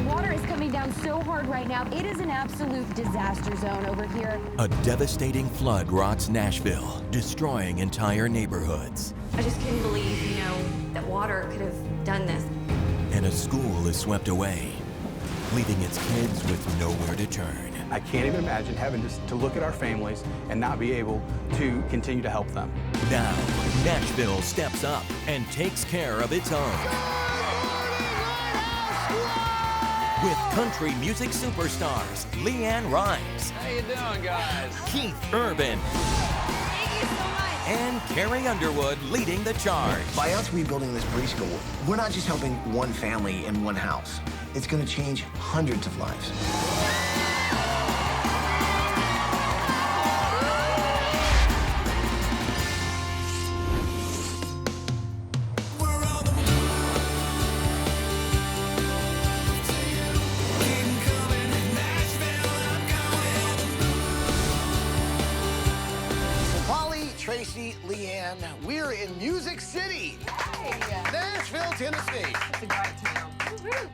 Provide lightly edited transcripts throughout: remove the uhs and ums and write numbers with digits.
water is coming down so hard right now. It is an absolute disaster zone over here. A devastating flood rocks Nashville, destroying entire neighborhoods. I just couldn't believe, that water could have done this. And a school is swept away, leaving its kids with nowhere to turn. I can't even imagine having to look at our families and not be able to continue to help them. Now, Nashville steps up and takes care of its own. With country music superstars LeAnn Rimes. How you doing, guys? Keith Urban. Thank you so much. And Carrie Underwood leading the charge. By us rebuilding this preschool, we're not just helping one family in one house. It's going to change hundreds of lives. Tracy, LeAnn, we're in Music City, Nashville, Tennessee. It's a great town.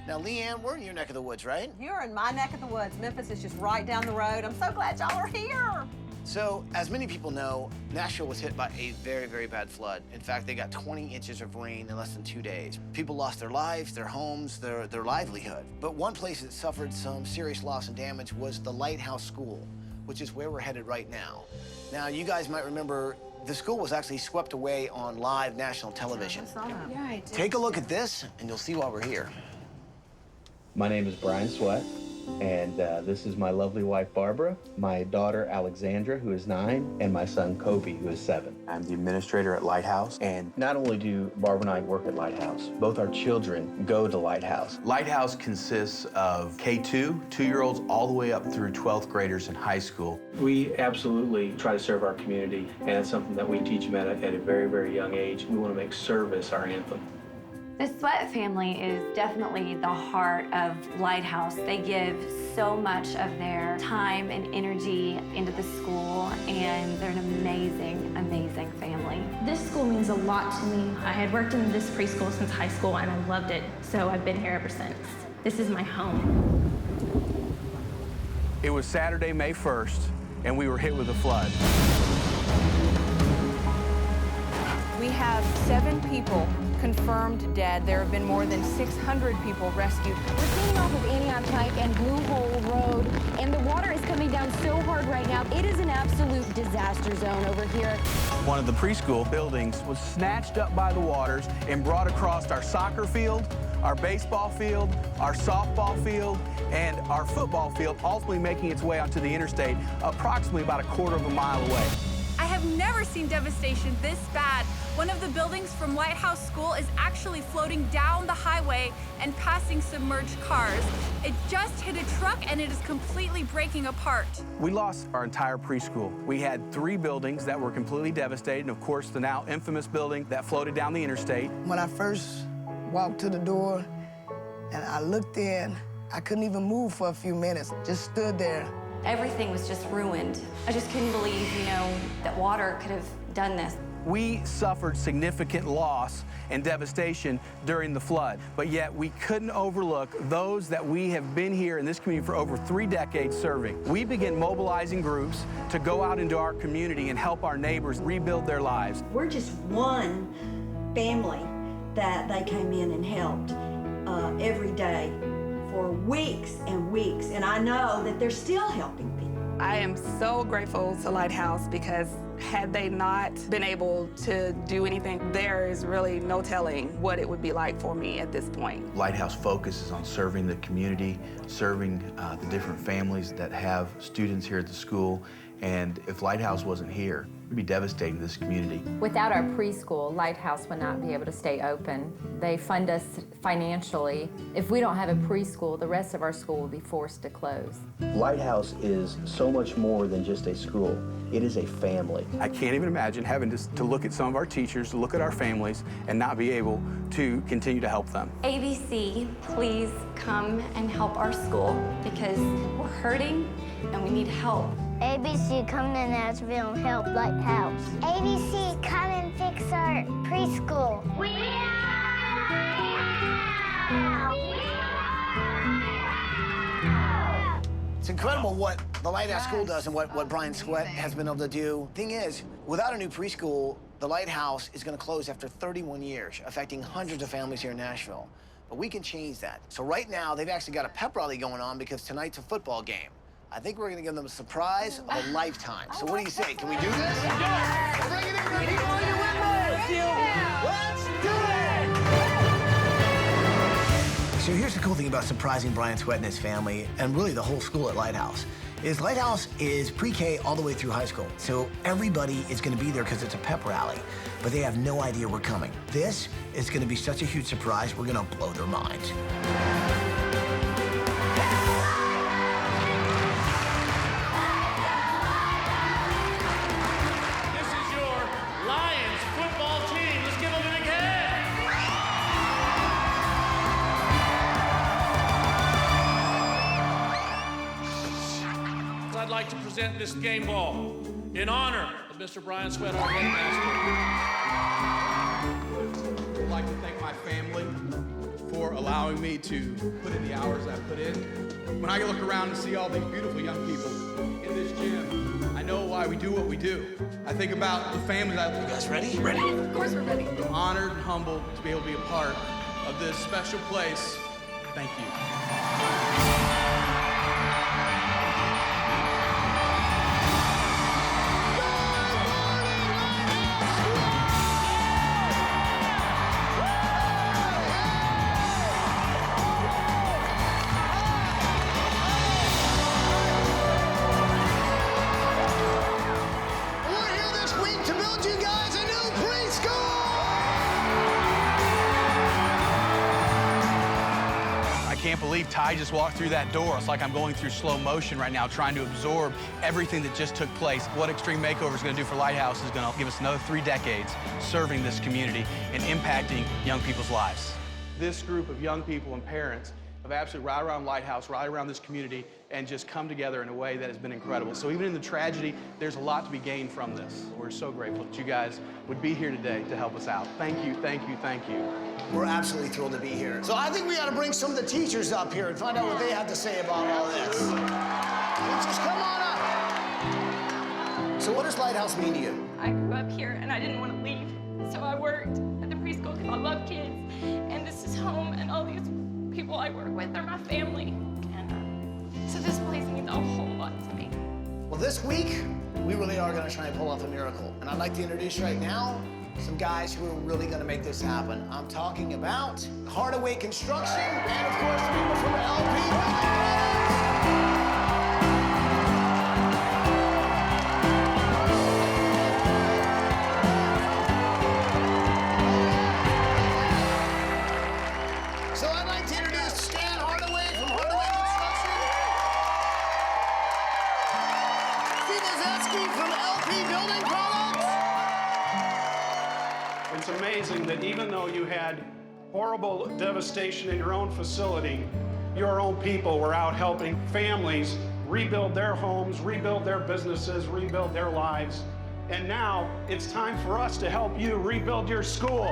Now, LeAnn, we're in your neck of the woods, right? You're in my neck of the woods. Memphis is just right down the road. I'm so glad y'all are here. So, as many people know, Nashville was hit by a very, very bad flood. In fact, they got 20 inches of rain in less than 2 days. People lost their lives, their homes, their livelihood. But one place that suffered some serious loss and damage was the Lighthouse School, which is where we're headed right now. Now, you guys might remember the school was actually swept away on live national television. Yeah, I did. Take a look at this, and you'll see why we're here. My name is Brian Sweat, and this is my lovely wife, Barbara, my daughter, Alexandra, who is 9, and my son, Kobe, who is 7. I'm the administrator at Lighthouse, And not only do Barbara and I work at Lighthouse, both our children go to Lighthouse. Lighthouse consists of K2, 2-year-olds, all the way up through 12th graders in high school. We absolutely try to serve our community, and it's something that we teach them at a very, very young age. We want to make service our anthem. The Sweat family is definitely the heart of Lighthouse. They give so much of their time and energy into the school, and they're an amazing, amazing family. This school means a lot to me. I had worked in this preschool since high school, and I loved it, so I've been here ever since. This is my home. It was Saturday, May 1st, and we were hit with a flood. We have 7 people confirmed dead. There have been more than 600 people rescued. We're coming off of Antioch Pike and Blue Hole Road, and the water is coming down so hard right now. It is an absolute disaster zone over here. One of the preschool buildings was snatched up by the waters and brought across our soccer field, our baseball field, our softball field, and our football field, ultimately making its way onto the interstate approximately about a quarter of a mile away. I have never seen devastation this bad. One of the buildings from Lighthouse School is actually floating down the highway and passing submerged cars. It just hit a truck and it is completely breaking apart. We lost our entire preschool. We had 3 buildings that were completely devastated, and of course the now infamous building that floated down the interstate. When I first walked to the door and I looked in, I couldn't even move for a few minutes, just stood there. Everything was just ruined. I just couldn't believe, that water could have done this. We suffered significant loss and devastation during the flood, but yet we couldn't overlook those that we have been here in this community for over 3 decades serving. We began mobilizing groups to go out into our community and help our neighbors rebuild their lives. We're just one family that they came in and helped every day for weeks and weeks, and I know that they're still helping people. I am so grateful to Lighthouse because had they not been able to do anything, there is really no telling what it would be like for me at this point. Lighthouse focuses on serving the community, serving the different families that have students here at the school, and if Lighthouse wasn't here, it would be devastating to this community. Without our preschool, Lighthouse would not be able to stay open. They fund us financially. If we don't have a preschool, the rest of our school will be forced to close. Lighthouse is so much more than just a school. It is a family. I can't even imagine having to look at some of our teachers, to look at our families, and not be able to continue to help them. ABC, please come and help our school because we're hurting and we need help. ABC, come to Nashville and help Lighthouse. ABC, come and fix our preschool. We are Lighthouse! It's incredible what the Lighthouse School does and what Brian Sweat has been able to do. Thing is, without a new preschool, the Lighthouse is going to close after 31 years, affecting hundreds of families here in Nashville. But we can change that. So right now, they've actually got a pep rally going on because tonight's a football game. I think we're going to give them a surprise of a lifetime. So what do you say? Can we do this? Yes! Bring it in, people. Are you with me? Let's do it! So here's the cool thing about surprising Brian Sweat and his family, and really the whole school at Lighthouse, is Lighthouse is pre-K all the way through high school. So everybody is going to be there because it's a pep rally, but they have no idea we're coming. This is going to be such a huge surprise, we're going to blow their minds. I'd like to present this game ball in honor of Mr. Brian Sweat, our headmaster. I'd like to thank my family for allowing me to put in the hours I put in. When I look around and see all these beautiful young people in this gym, I know why we do what we do. I think about the families I... You guys ready? Ready. Of course we're ready. I'm honored and humbled to be able to be a part of this special place. Thank you. I can't believe Ty just walked through that door. It's like I'm going through slow motion right now, trying to absorb everything that just took place. What Extreme Makeover is going to do for Lighthouse is going to give us another 3 decades serving this community and impacting young people's lives. This group of young people and parents have absolutely rallied around Lighthouse, rallied around this community, and just come together in a way that has been incredible. So even in the tragedy, there's a lot to be gained from this. We're so grateful that you guys would be here today to help us out. Thank you, thank you, thank you. We're absolutely thrilled to be here. So I think we ought to bring some of the teachers up here and find out what they have to say about all this. Teachers, come on up. So what does Lighthouse mean to you? I grew up here and I didn't want to leave, so I worked at the preschool because I love kids, and this is home, and all these people I work with are my family, and so this place means a whole lot to me. Well, this week, we really are going to try and pull off a miracle, and I'd like to introduce right now some guys who are really going to make this happen. I'm talking about Hardaway Construction and, of course, the people from LP. So I'd like to introduce Stan Hardaway from Hardaway Construction. Steve Ozetsky from LP Building Products. It's amazing that even though you had horrible devastation in your own facility, your own people were out helping families rebuild their homes, rebuild their businesses, rebuild their lives. And now it's time for us to help you rebuild your school.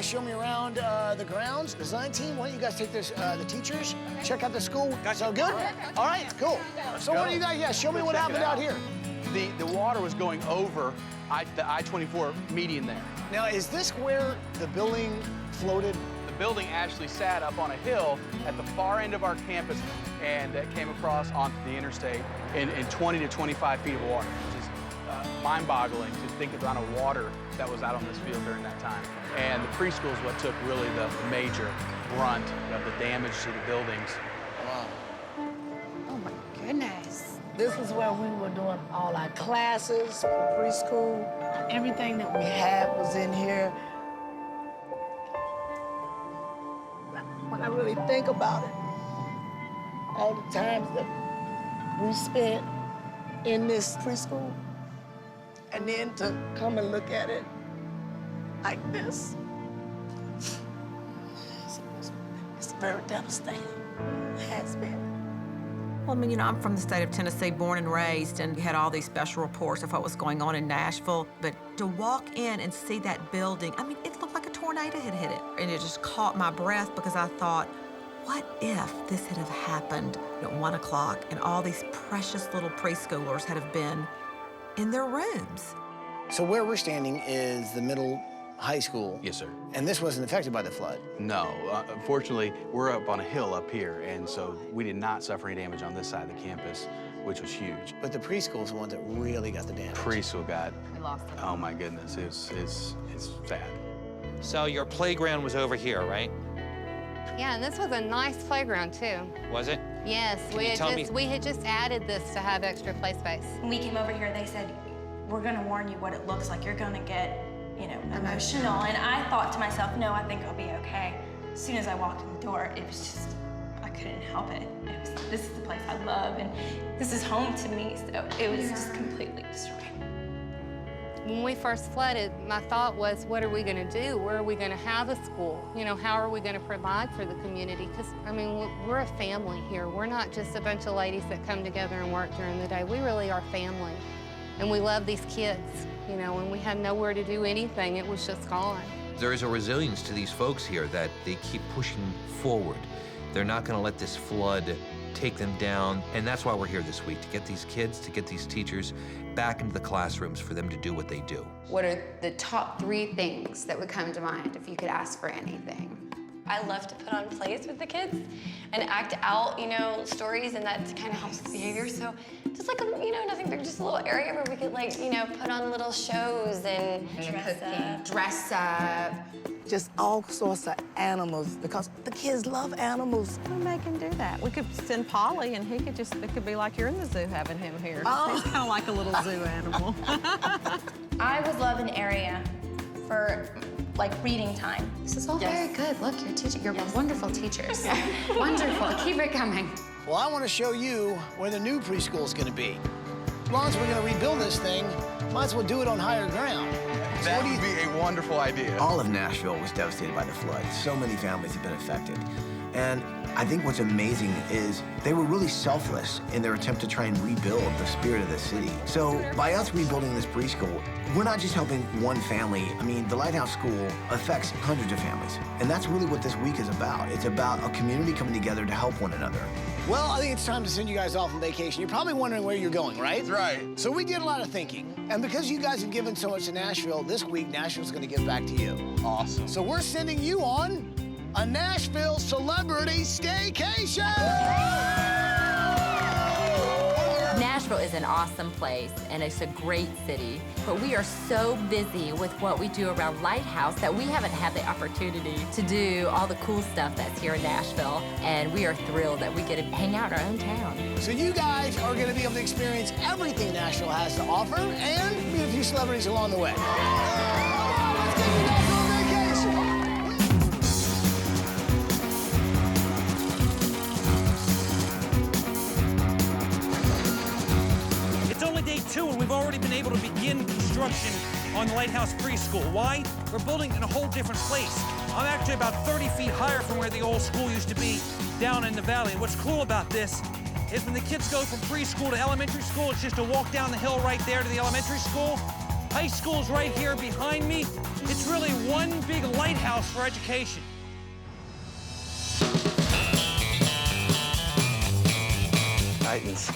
Show me around the grounds. Design team, why don't you guys take this, the teachers, check out the school. So good? All right, cool. So what do you guys, show me what happened out here. The water was going over the I-24 median there. Now, is this where the building floated? The building actually sat up on a hill at the far end of our campus and came across onto the interstate in 20 to 25 feet of water, which is mind-boggling to think of the amount of water that was out on this field during that time. And the preschool is what took really the major brunt of the damage to the buildings. Wow. Oh my goodness. This is where we were doing all our classes for preschool. Everything that we had was in here. When I really think about it, all the times that we spent in this preschool, and then to come and look at it like this, very devastating. It has been. Well, I mean, you know, I'm from the state of Tennessee, born and raised, and had all these special reports of what was going on in Nashville. But to walk in and see that building, I mean, it looked like a tornado had hit it. And it just caught my breath because I thought, what if this had have happened at 1 o'clock and all these precious little preschoolers had have been in their rooms? So where we're standing is the middle high school. Yes, sir. And this wasn't affected by the flood. No, fortunately, we're up on a hill up here, and so we did not suffer any damage on this side of the campus, which was huge. But the preschool's the one that really got the damage. Preschool got, We lost them. oh my goodness, it's sad. So your playground was over here, right? Yeah, and this was a nice playground, too. Was it? Yes, we had just added this to have extra play space. When we came over here, they said, we're gonna warn you what it looks like. You're gonna get, you know, emotional. And I thought to myself, no, I think I'll be okay. As soon as I walked in the door, it was just, I couldn't help it. This is the place I love, and this is home to me, so it was just completely destroyed. When we first flooded, my thought was, what are we going to do? Where are we going to have a school? You know, how are we going to provide for the community? Because, I mean, we're a family here. We're not just a bunch of ladies that come together and work during the day. We really are family. And we love these kids. You know, when we had nowhere to do anything, it was just gone. There is a resilience to these folks here that they keep pushing forward. They're not going to let this flood take them down, and that's why we're here this week, to get these kids, to get these teachers back into the classrooms for them to do what they do. What are the top 3 things that would come to mind if you could ask for anything? I love to put on plays with the kids and act out, you know, stories, and that kind of helps with behavior. So just like, you know, nothing big, just a little area where we could, like, you know, put on little shows and Dress up. Just all sorts of animals, because the kids love animals. We make him do that. We could send Polly, and it could be like you're in the zoo having him here. Oh. He's kind of like a little zoo animal. I would love an area for, like, reading time. This is all very good. Look, you're wonderful teachers. Wonderful. Keep it coming. Well, I want to show you where the new preschool is going to be. As long as we're going to rebuild this thing, might as well do it on higher ground. That would be a wonderful idea. All of Nashville was devastated by the flood. So many families have been affected. And I think what's amazing is they were really selfless in their attempt to try and rebuild the spirit of the city. So by us rebuilding this preschool, we're not just helping one family. I mean, the Lighthouse School affects hundreds of families. And that's really what this week is about. It's about a community coming together to help one another. Well, I think it's time to send you guys off on vacation. You're probably wondering where you're going, right? That's right. So we did a lot of thinking. And because you guys have given so much to Nashville, this week, Nashville's going to give back to you. Awesome. So we're sending you on a Nashville celebrity staycation! Nashville is an awesome place, and it's a great city, but we are so busy with what we do around Lighthouse that we haven't had the opportunity to do all the cool stuff that's here in Nashville, and we are thrilled that we get to hang out in our own town. So you guys are going to be able to experience everything Nashville has to offer and meet a few celebrities along the way. Let's take you guys on vacation! It's only day 2, and we've already been able to begin construction on the Lighthouse Preschool. Why? We're building in a whole different place. I'm actually about 30 feet higher from where the old school used to be down in the valley. And what's cool about this is when the kids go from preschool to elementary school, it's just a walk down the hill right there to the elementary school. High school's right here behind me. It's really one big lighthouse for education. Titans.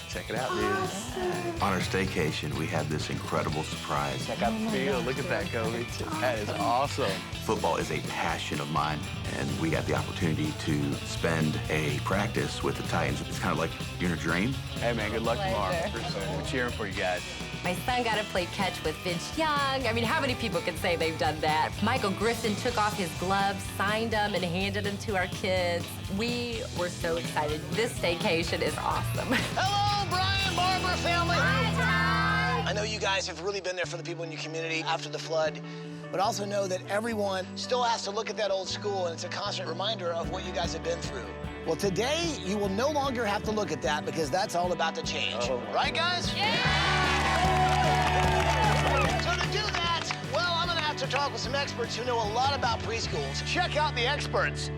Check it out, dude. On our staycation, we had this incredible surprise. Check out the field. Look at that, Kobe. That is awesome. Football is a passion of mine, and we got the opportunity to spend a practice with the Titans. It's kind of like you're in a dream. Hey, man, good luck tomorrow. We're cheering for you guys. My son got to play catch with Vince Young. I mean, how many people can say they've done that? Michael Griffin took off his gloves, signed them, and handed them to our kids. We were so excited. This staycation is awesome. Hello, Brian, Barbara, family. Hi, I know you guys have really been there for the people in your community after the flood, but also know that everyone still has to look at that old school, and it's a constant reminder of what you guys have been through. Well, today, you will no longer have to look at that because that's all about to change. Right, guys? Yeah! So to do that, well, I'm gonna have to talk with some experts who know a lot about preschools. Check out the experts.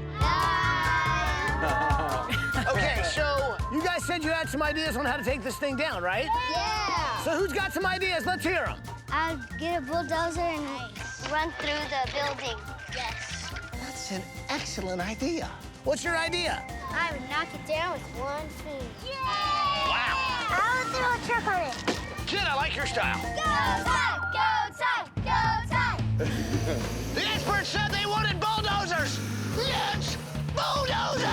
Okay, so you guys said you had some ideas on how to take this thing down, right? Yeah. So who's got some ideas? Let's hear them. I'll get a bulldozer and run through the building. Yes. That's an excellent idea. What's your idea? I would knock it down with one finger. Yay! Wow. I would throw a truck on it. Kid, I like your style. Go time! Go time! Go time! The experts said they wanted bulldozers. Let's bulldozer!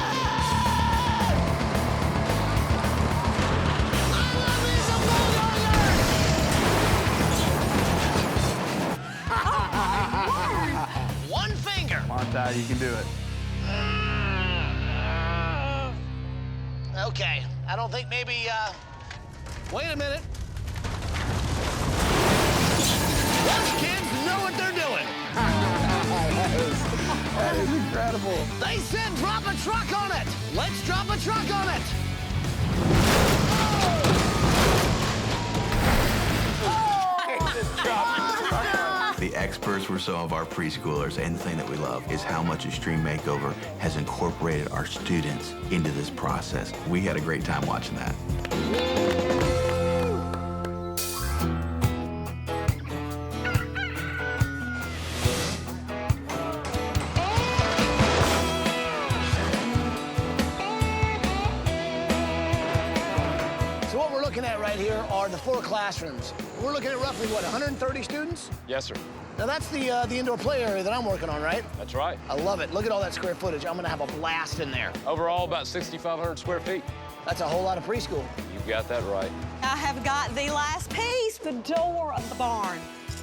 One finger. Come on, Ty, you can do it. Okay, I don't think maybe, wait a minute. Those kids know what they're doing. That is incredible. They said drop a truck on it. Let's drop a truck on it. The experts were some of our preschoolers, and the thing that we love is how much Extreme Makeover has incorporated our students into this process. We had a great time watching that. So what we're looking at right here are the 4 classrooms. We're looking at roughly, what, 130 students? Yes, sir. Now that's the indoor play area that I'm working on, right? That's right. I love it. Look at all that square footage. I'm gonna have a blast in there. Overall, about 6,500 square feet. That's a whole lot of preschool. You got that right. I have got the last piece, the door of the barn.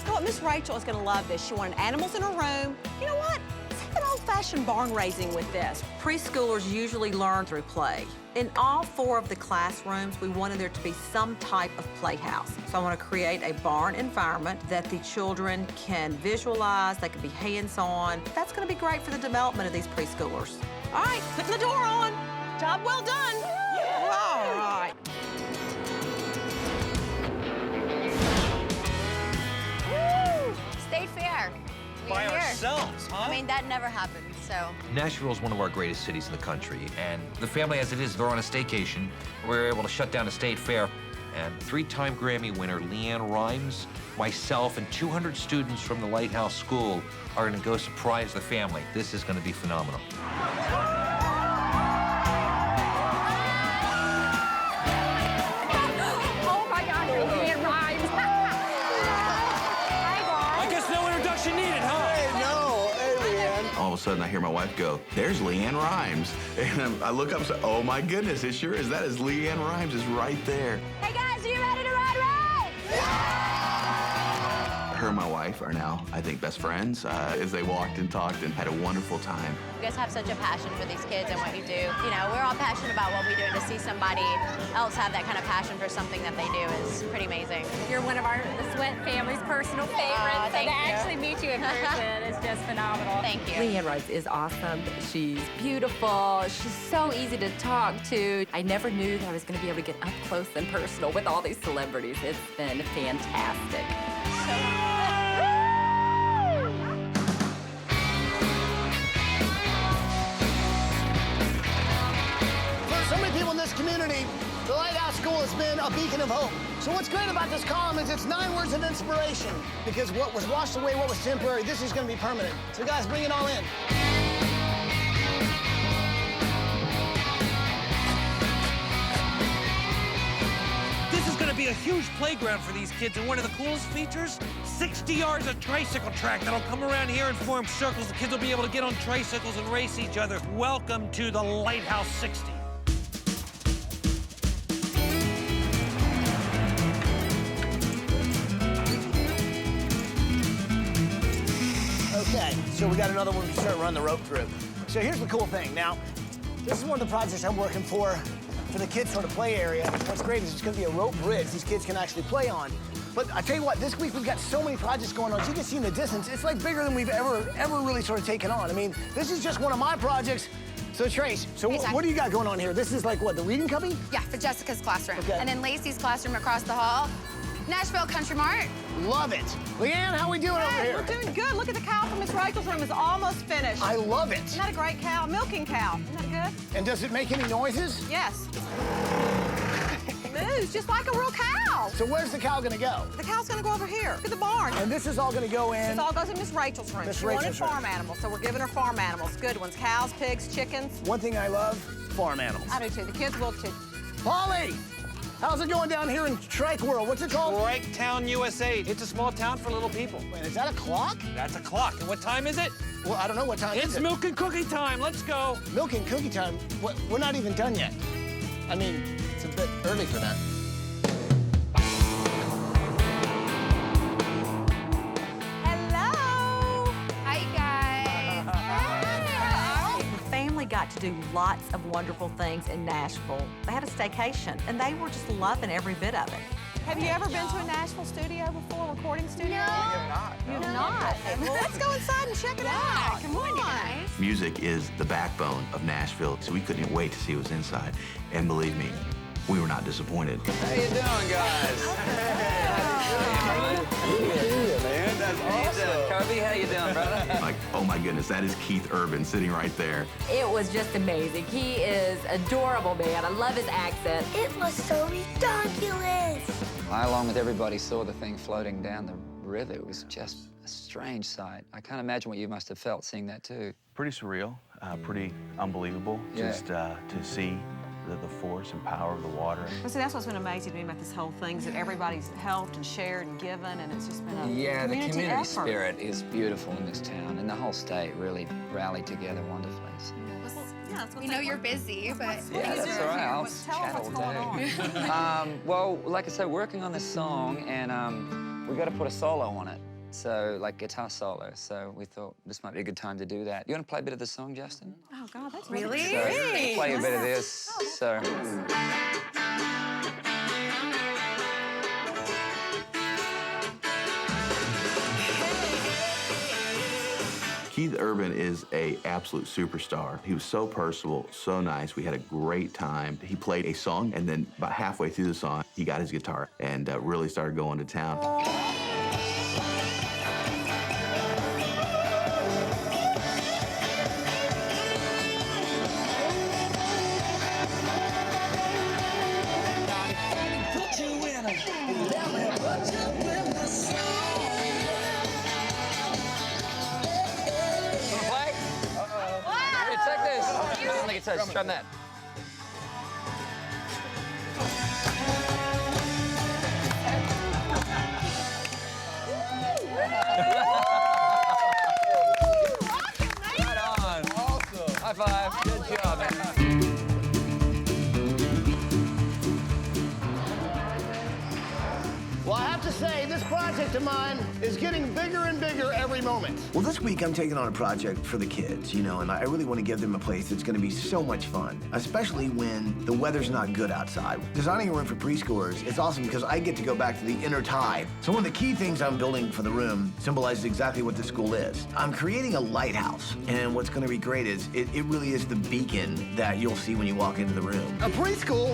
Oh, Miss Rachel is gonna love this. She wanted animals in her room. You know what? Let's have an old-fashioned barn raising with this. Preschoolers usually learn through play. In all 4 of the classrooms, we wanted there to be some type of playhouse. So I want to create a barn environment that the children can visualize, they can be hands-on. That's going to be great for the development of these preschoolers. All right, putting the door on. Job well done. Yeah. All right. Woo! State fair. By ourselves, huh? I mean, that never happened, so. Nashville is one of our greatest cities in the country, and the family as it is, they're on a staycation. We're able to shut down a state fair, and 3-time Grammy winner LeAnn Rimes, myself, and 200 students from the Lighthouse School are gonna go surprise the family. This is gonna be phenomenal. Oh my God, LeAnn Rimes. I guess no introduction needed, huh? Hey, no. Hey, LeAnn. All of a sudden, I hear my wife go, there's LeAnn Rimes. And I look up and say, oh my goodness, it sure is. That is LeAnn Rimes is right there. Hey guys, are you ready to ride? Her and my wife are now, I think, best friends as they walked and talked and had a wonderful time. You guys have such a passion for these kids and what you do. You know, we're all passionate about what we do, and to see somebody else have that kind of passion for something that they do is pretty amazing. You're one of the Sweat family's personal favorites, so thank to you. actually meet you in person is just phenomenal. Thank you. LeAnn Rimes is awesome. She's beautiful. She's so easy to talk to. I never knew that I was going to be able to get up close and personal with all these celebrities. It's been fantastic. For so many people in this community, the Lighthouse School has been a beacon of hope. So what's great about this column is it's 9 words of inspiration, because what was washed away, what was temporary, this is going to be permanent. So guys, bring it all in. This is going to be a huge playground for these kids, and one of the coolest features, 60 yards of tricycle track that'll come around here and form circles. The kids will be able to get on tricycles and race each other. Welcome to the Lighthouse 60. Okay, so we got another one we can start running the rope through. So here's the cool thing. Now, this is one of the projects I'm working for the kids' sort of play area. What's great is it's going to be a rope bridge these kids can actually play on. But I tell you what, this week we've got so many projects going on. As you can see in the distance, it's like bigger than we've ever really sort of taken on. I mean, this is just one of my projects. So Trace, so what do you got going on here? This is like what, the reading cubby? Yeah, for Jessica's classroom. Okay. And then Lacey's classroom across the hall, Nashville Country Mart. Love it. LeAnn, how we doing over here? We're doing good. Look at the cow from Miss Rachel's room is almost finished. I love it. Isn't that a great cow? Milking cow. Isn't that good? And does it make any noises? Yes. Moves just like a real cow. So where's the cow gonna go? The cow's gonna go over here. Look at the barn. And this is all gonna go in? This all goes in Miss Rachel's room. Miss She wanted Rachel's room. farm animals, so we're giving her farm animals. Good ones. Cows, pigs, chickens. One thing I love, farm animals. I do too. The kids will too. Polly, how's it going down here in Trike World? What's it called? Trike Town, USA. It's a small town for little people. Wait, is that a clock? That's a clock. And what time is it? Well, I don't know what time It's is it. milk and cookie time. Let's go. Milk and cookie time? We're not even done yet. I mean, it's a bit early for that. Hello. Hi, guys. The family got to do lots of wonderful things in Nashville. They had a staycation, and they were just loving every bit of it. Have you ever been to a Nashville studio before, recording studio? No. You have not? Well, let's go inside and check it out. Come on, you guys. Music is the backbone of Nashville, so we couldn't wait to see what was inside. And believe me, we were not disappointed. How you doing, guys? Man, that's awesome. Kobe, how you doing, brother? Like, oh my goodness, that is Keith Urban sitting right there. It was just amazing. He is adorable, man. I love his accent. It was so ridiculous. I, along with everybody, saw the thing floating down the river. It was just a strange sight. I can't imagine what you must have felt seeing that, too. Pretty surreal, pretty unbelievable, Yeah. just to see the force and power of the water. Well, see, that's what's been amazing to me about this whole thing is that everybody's helped and shared and given, and it's just been a Yeah, the community effort. spirit is beautiful in this town, and the whole state really rallied together wonderfully. So. Yeah, that's We know you're busy, but Yeah, that's all right. I'll Tell chat us what's all going day. on. Well, like I said, working on this song, and we got to put a solo on it. So, like guitar solo. So we thought this might be a good time to do that. You want to play a bit of the song, Justin? Oh, God, that's Really? So, Great. play a bit of this. So. Keith Urban is a absolute superstar. He was so personable, so nice. We had a great time. He played a song, and then about halfway through the song, he got his guitar and really started going to town. Just try that. Right on. Awesome. High five. Good job, man. Well, I have to say, this project of mine is getting bigger and bigger every moment. Well, this week I'm taking on a project for the kids, you know, and I really want to give them a place that's going to be so much fun, especially when the weather's not good outside. Designing a room for preschoolers is awesome because I get to go back to the inner tide. So one of the key things I'm building for the room symbolizes exactly what the school is. I'm creating a lighthouse, and what's going to be great is it really is the beacon that you'll see when you walk into the room. A preschool,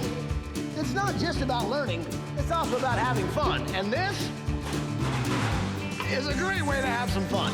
it's not just about learning, it's also about having fun. And this is a great way to have some fun.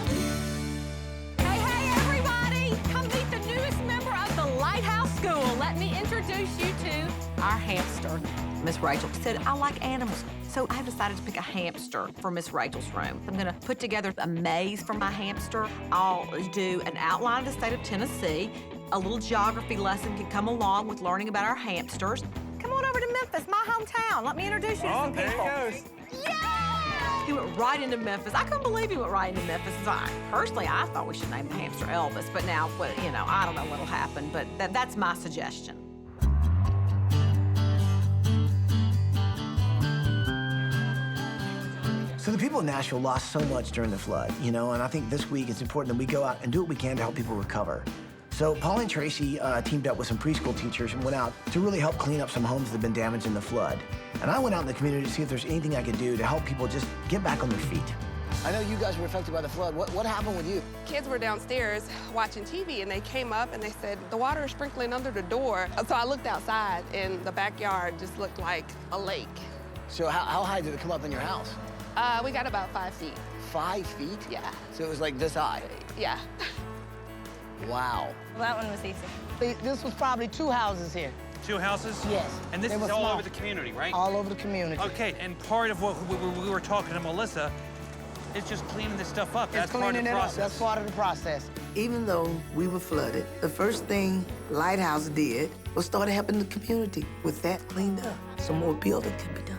Hey, everybody! Come meet the newest member of the Lighthouse School. Let me introduce you to our hamster. Miss Rachel said, I like animals, so I decided to pick a hamster for Miss Rachel's room. I'm gonna put together a maze for my hamster. I'll do an outline of the state of Tennessee. A little geography lesson can come along with learning about our hamsters. Come on over to Memphis, my hometown. Let me introduce you to some people. There he goes. Yeah! He went right into Memphis. I couldn't believe he went right into Memphis. Personally, I thought we should name the hamster Elvis, but now, you know, I don't know what'll happen, but that's my suggestion. So the people in Nashville lost so much during the flood, you know, and I think this week it's important that we go out and do what we can to help people recover. So Paul and Tracy teamed up with some preschool teachers and went out to really help clean up some homes that have been damaged in the flood. And I went out in the community to see if there's anything I could do to help people just get back on their feet. I know you guys were affected by the flood. What happened with you? Kids were downstairs watching TV, and they came up and they said, the water is sprinkling under the door. So I looked outside, and the backyard just looked like a lake. So how high did it come up in your house? We got about 5 feet. 5 feet? Yeah. So it was like this high? Yeah. Wow. Well, that one was easy. This was probably 2 houses here. 2 houses? Yes. And this They is were all small. over the community, right? All over the community. Okay, and part of what we were talking to Melissa is just cleaning this stuff up. That's part of Cleaning the it up. process. That's part of the process. Even though we were flooded, the first thing Lighthouse did was start helping the community with that cleaned up. Some more building could be done.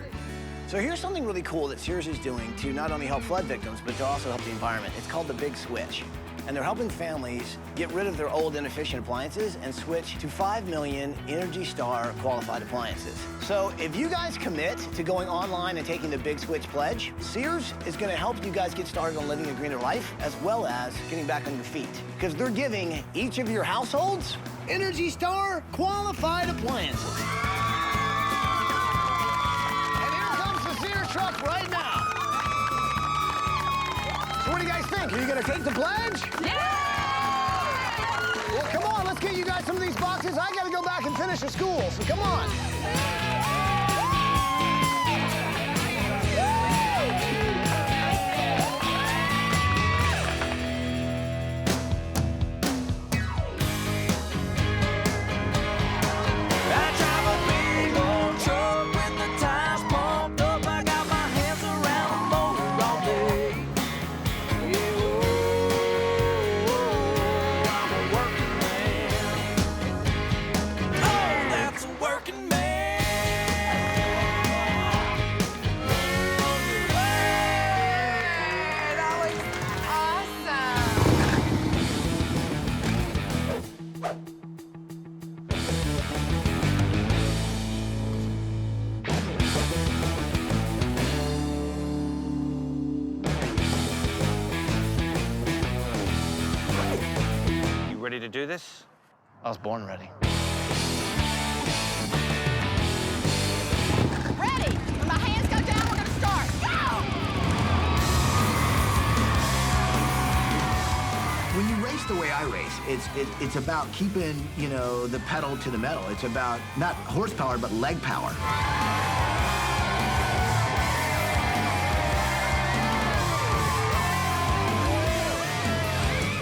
So here's something really cool that Sears is doing to not only help flood victims, but to also help the environment. It's called the Big Switch. And they're helping families get rid of their old inefficient appliances and switch to 5 million Energy Star qualified appliances. So if you guys commit to going online and taking the Big Switch pledge, Sears is gonna help you guys get started on living a greener life, as well as getting back on your feet. Because they're giving each of your households Energy Star qualified appliances. And here comes the Sears truck right now. So what do you guys think? Are you gonna take the pledge? Yeah! Well, come on, let's get you guys some of these boxes. I gotta go back and finish the school, so come on. Ready to do this? I was born ready. Ready! When my hands go down, we're gonna start. Go! When you race the way I race, it's about keeping, you know, the pedal to the metal. It's about not horsepower, but leg power.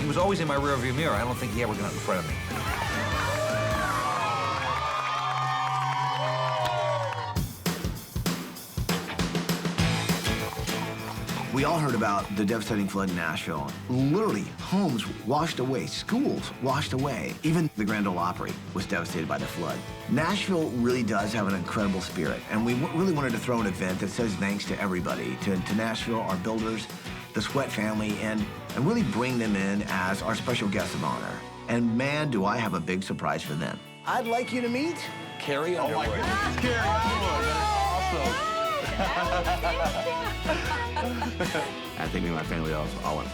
He was always in my rearview mirror. I don't think he ever got in front of me. We all heard about the devastating flood in Nashville. Literally, homes washed away, schools washed away. Even the Grand Ole Opry was devastated by the flood. Nashville really does have an incredible spirit, and we really wanted to throw an event that says thanks to everybody, to Nashville, our builders, the Sweat family, and really bring them in as our special guests of honor. And man, do I have a big surprise for them. I'd like you to meet Carrie Underwood. Oh my goodness, Carrie Underwood, that's awesome. I think me and my family all went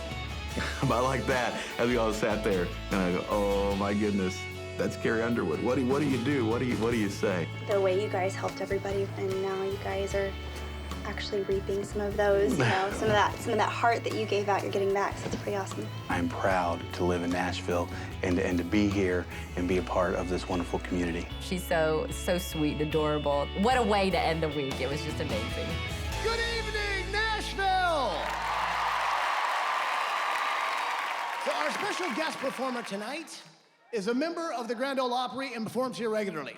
about like that as we all sat there, and I go, oh my goodness, that's Carrie Underwood. What do you do? What do you say? The way you guys helped everybody, and now you guys are actually reaping some of those, you know, some of that heart that you gave out, you're getting back, so it's pretty awesome. I'm proud to live in Nashville and to be here and be a part of this wonderful community. She's so sweet and adorable. What a way to end the week. It was just amazing. Good evening, Nashville! So our special guest performer tonight is a member of the Grand Ole Opry and performs here regularly.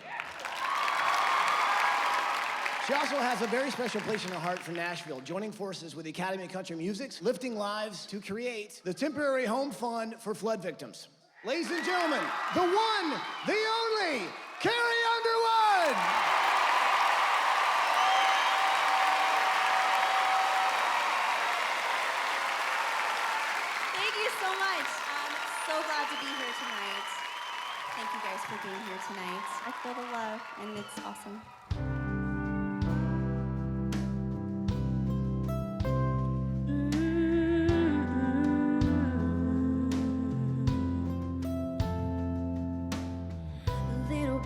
She also has a very special place in her heart for Nashville, joining forces with the Academy of Country Music's Lifting Lives to create the Temporary Home Fund for Flood Victims. Ladies and gentlemen, the one, the only, Carrie Underwood! Thank you so much. I'm so glad to be here tonight. Thank you guys for being here tonight. I feel the love, and it's awesome.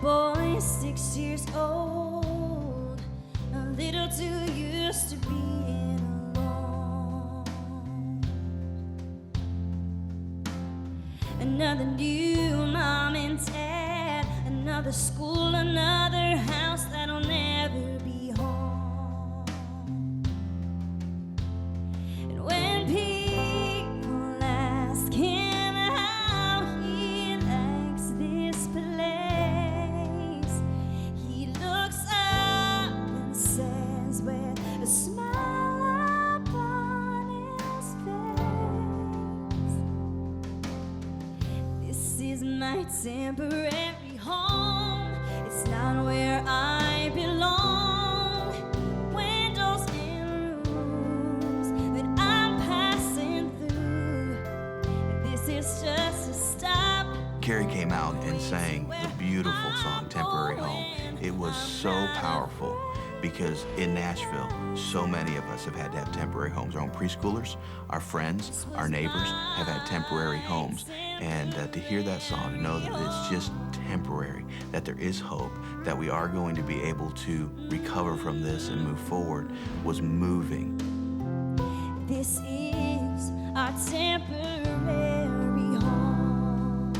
Boy, 6 years old, a little too used to being alone. Another new mom and dad, another school, another house that'll never be home. my temporary home. It's not where I belong. Windows and rooms that I'm passing through. This is just a stop. Carrie came out and sang the beautiful song, Temporary Home. It was so powerful because in Nashville, so many of us have had to have temporary homes. Our own preschoolers, our friends, our neighbors have had temporary homes. And to hear that song, to know that it's just temporary, that there is hope, that we are going to be able to recover from this and move forward, was moving. This is our temporary home.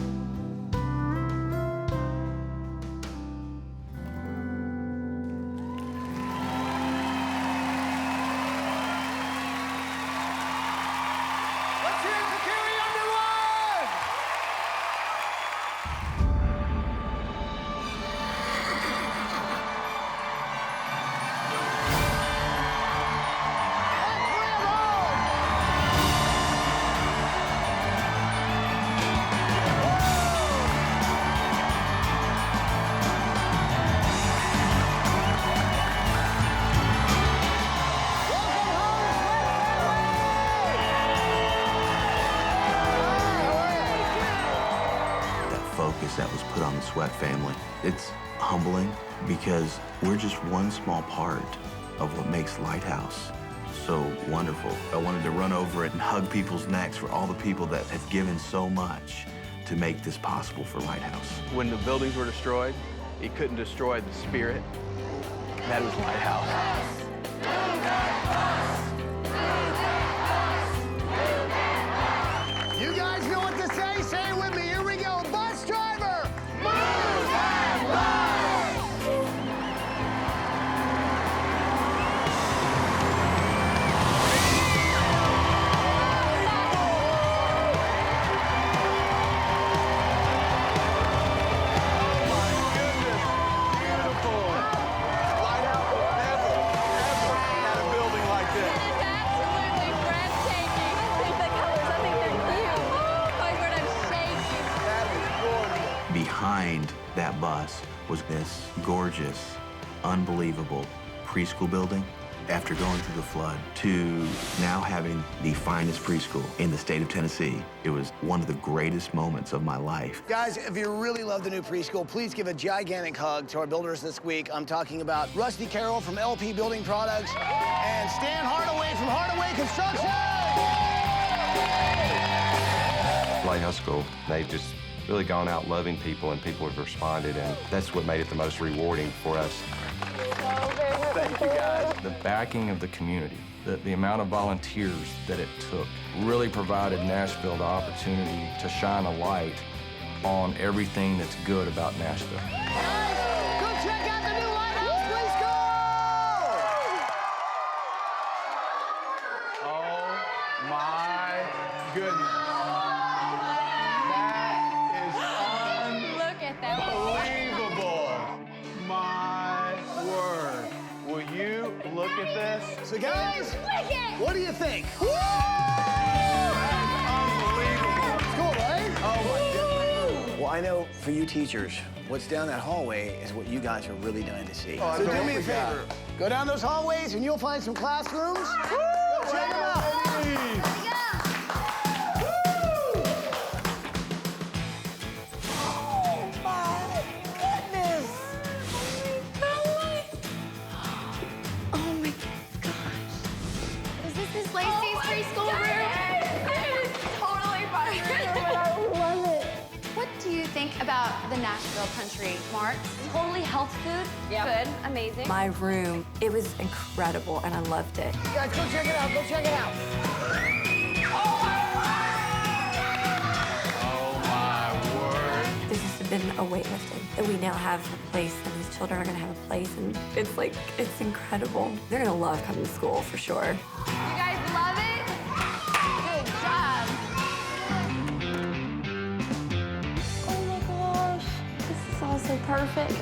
Let's hear it for Carrie Underwood! Focus that was put on the Sweat family. It's humbling because we're just one small part of what makes Lighthouse so wonderful. I wanted to run over it and hug people's necks for all the people that have given so much to make this possible for Lighthouse. When the buildings were destroyed, it couldn't destroy the spirit. That was Lighthouse. You guys know what to say? Say it with me. Here we go. Bus driver! Move that bus! Behind that bus was this gorgeous, unbelievable preschool building. After going through the flood to now having the finest preschool in the state of Tennessee, it was one of the greatest moments of my life. Guys, if you really love the new preschool, please give a gigantic hug to our builders this week. I'm talking about Rusty Carroll from LP Building Products and Stan Hardaway from Hardaway Construction. Lighthouse School, they've just really gone out loving people, and people have responded, and that's what made it the most rewarding for us. Thank you, guys. The backing of the community, the amount of volunteers that it took, really provided Nashville the opportunity to shine a light on everything that's good about Nashville. Go check out the new Lighthouse Preschool! Oh my goodness. Look at that. Unbelievable. My word. Will you look at this? So guys, what do you think? Woo! Unbelievable. It's cool, right? Oh my goodness. Well, I know for you teachers, what's down that hallway is what you guys are really dying to see. Oh, so that's do what me a we got. favor. Go down those hallways and you'll find some classrooms. Go check them out. Is this Miss Lacey's preschool room? It is totally my room, and I love it. What do you think about the Nashville country, Mark? Totally health food? Yeah. Good, amazing. My room, it was incredible, and I loved it. You guys, go check it out. Go check it out. Oh my word. This has been a weightlifting. And we now have a place, and these children are gonna have a place, and it's like, it's incredible. They're gonna love coming to school, for sure. You guys love it? Good job. Oh my gosh, this is all so perfect.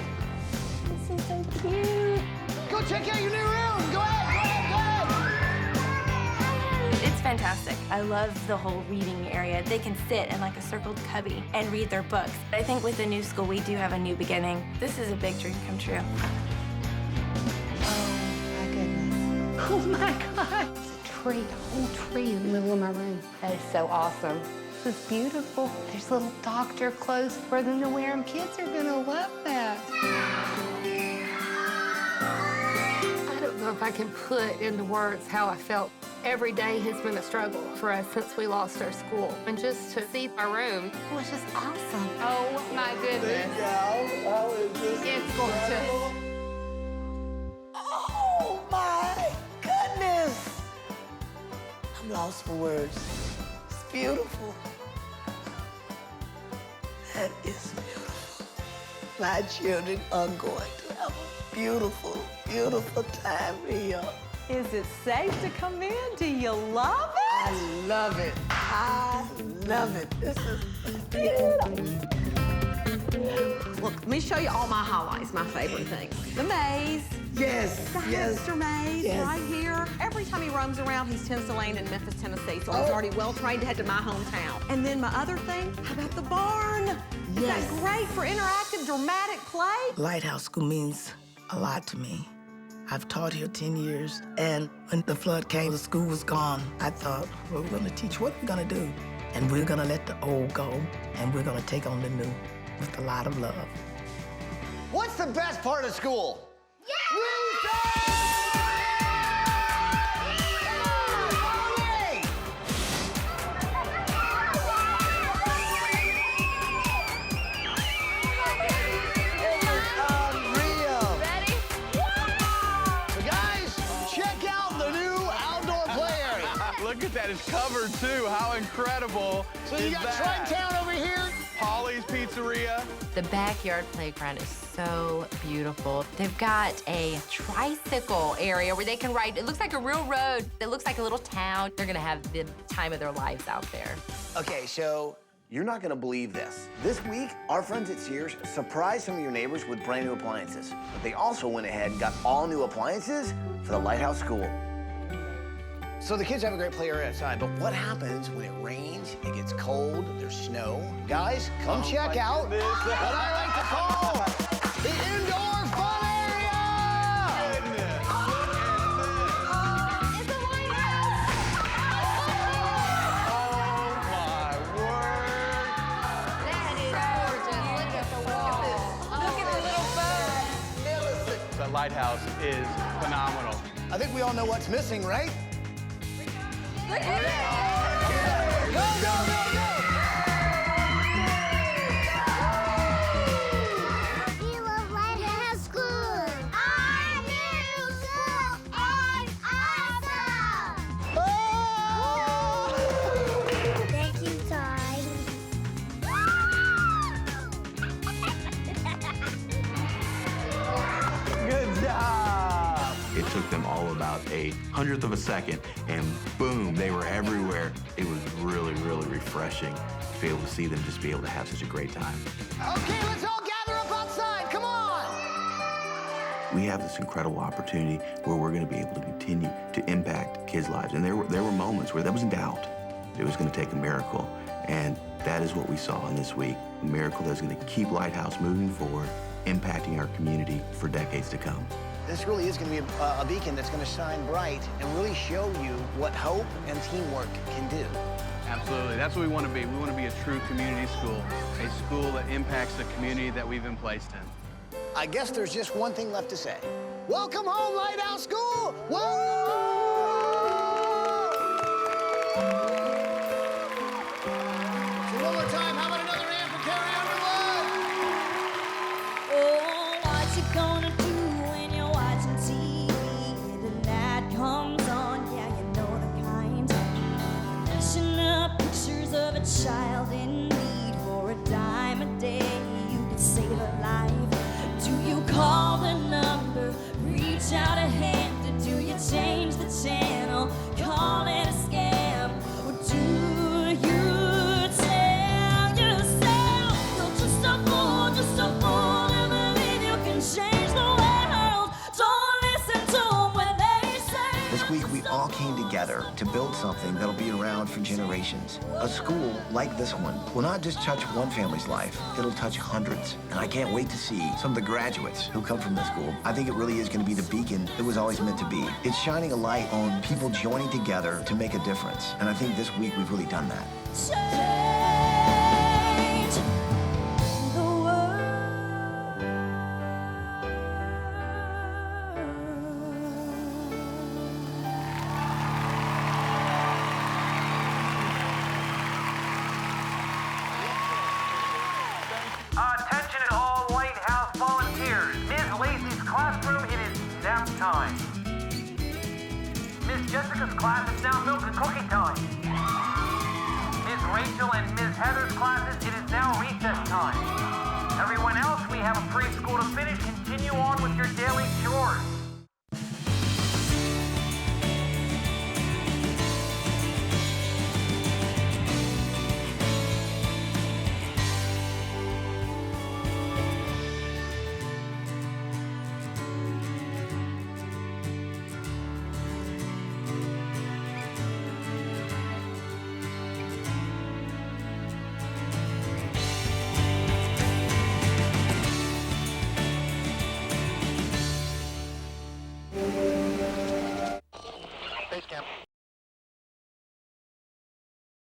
This is so cute. Go check out your new room. Go ahead, go ahead, go ahead. It's fantastic. I love the whole reading area. They can sit in like a circled cubby and read their books. I think with the new school, we do have a new beginning. This is a big dream come true. Oh my God. It's a tree, a whole tree in the middle of my room. That is so awesome. This is beautiful. There's little doctor clothes for them to wear, and kids are gonna love that. I don't know if I can put into words how I felt. Every day has been a struggle for us since we lost our school. And just to see our room was just awesome. Oh my goodness. How is this? It's gorgeous. Oh my goodness! I'm lost for words. It's beautiful. That is beautiful. My children are going to have a beautiful, beautiful time here. Is it safe to come in? Do you love it? I love it. I love it. This is beautiful. Look, let me show you all my highlights, my favorite things. The maze. Yes, The hamster maze right here. Every time he roams around, he's tends to land in Memphis, Tennessee, so he's already well-trained to head to my hometown. And then my other thing, how about the barn? Is that great for interactive, dramatic play? Lighthouse School means a lot to me. I've taught here 10 years, and when the flood came, the school was gone. I thought, well, we're gonna teach what we're gonna do. And we're gonna let the old go, and we're gonna take on the new with a lot of love. What's the best part of school? Look at that, it's covered too. How incredible So you got Tri-Town over here? Polly's Pizzeria. The backyard playground is so beautiful. They've got a tricycle area where they can ride. It looks like a real road. It looks like a little town. They're gonna have the time of their lives out there. Okay, so you're not gonna believe this. This week, our friends at Sears surprised some of your neighbors with brand new appliances. But they also went ahead and got all new appliances for the Lighthouse School. So the kids have a great play area outside, but what happens when it rains, it gets cold, there's snow? Guys, come check out what I like to call the indoor fun area! The Lighthouse is phenomenal. I think we all know what's missing, right? Go, go, go, go! We love Lighthouse School. Our new school is awesome. Thank you, Ty. Good job. It took them all about a 100th of a second, and boom, they were everywhere. It was really, really refreshing to be able to see them just be able to have such a great time. Okay, let's all gather up outside, come on! We have this incredible opportunity where we're going to be able to continue to impact kids' lives. And there were moments where that was in doubt. It was going to take a miracle, and that is what we saw in this week. A miracle that's going to keep Lighthouse moving forward, impacting our community for decades to come. This really is going to be a beacon that's going to shine bright and really show you what hope and teamwork can do. Absolutely, that's what we want to be. We want to be a true community school, a school that impacts the community that we've been placed in. I guess there's just one thing left to say. Welcome home, Lighthouse School! Welcome! So one more time, how about another hand for Carrie Underwood? Oh, what you gonna do when you're watching TV and the night comes on? Yeah, you know the kind. Flashing up pictures of a child in need for a dime a day. You could save a life. Do you call the number? Reach out a hand, or do you change the channel? Call it a scam, or do you tell yourself you're just a fool to believe you can change the world? Don't listen to them when they say. This week, we all came together to build build something that'll be around for generations. A school like this one will not just touch one family's life, it'll touch hundreds. And I can't wait to see some of the graduates who come from this school. I think it really is going to be the beacon it was always meant to be. It's shining a light on people joining together to make a difference. And I think this week we've really done that. Attention all Lighthouse volunteers. Ms. Lacey's classroom, it is nap time. Ms. Jessica's class is now milk and cookie time. Ms. Rachel and Ms. Heather's classes, it is now recess time. Everyone else, we have a preschool to finish. Continue on with your daily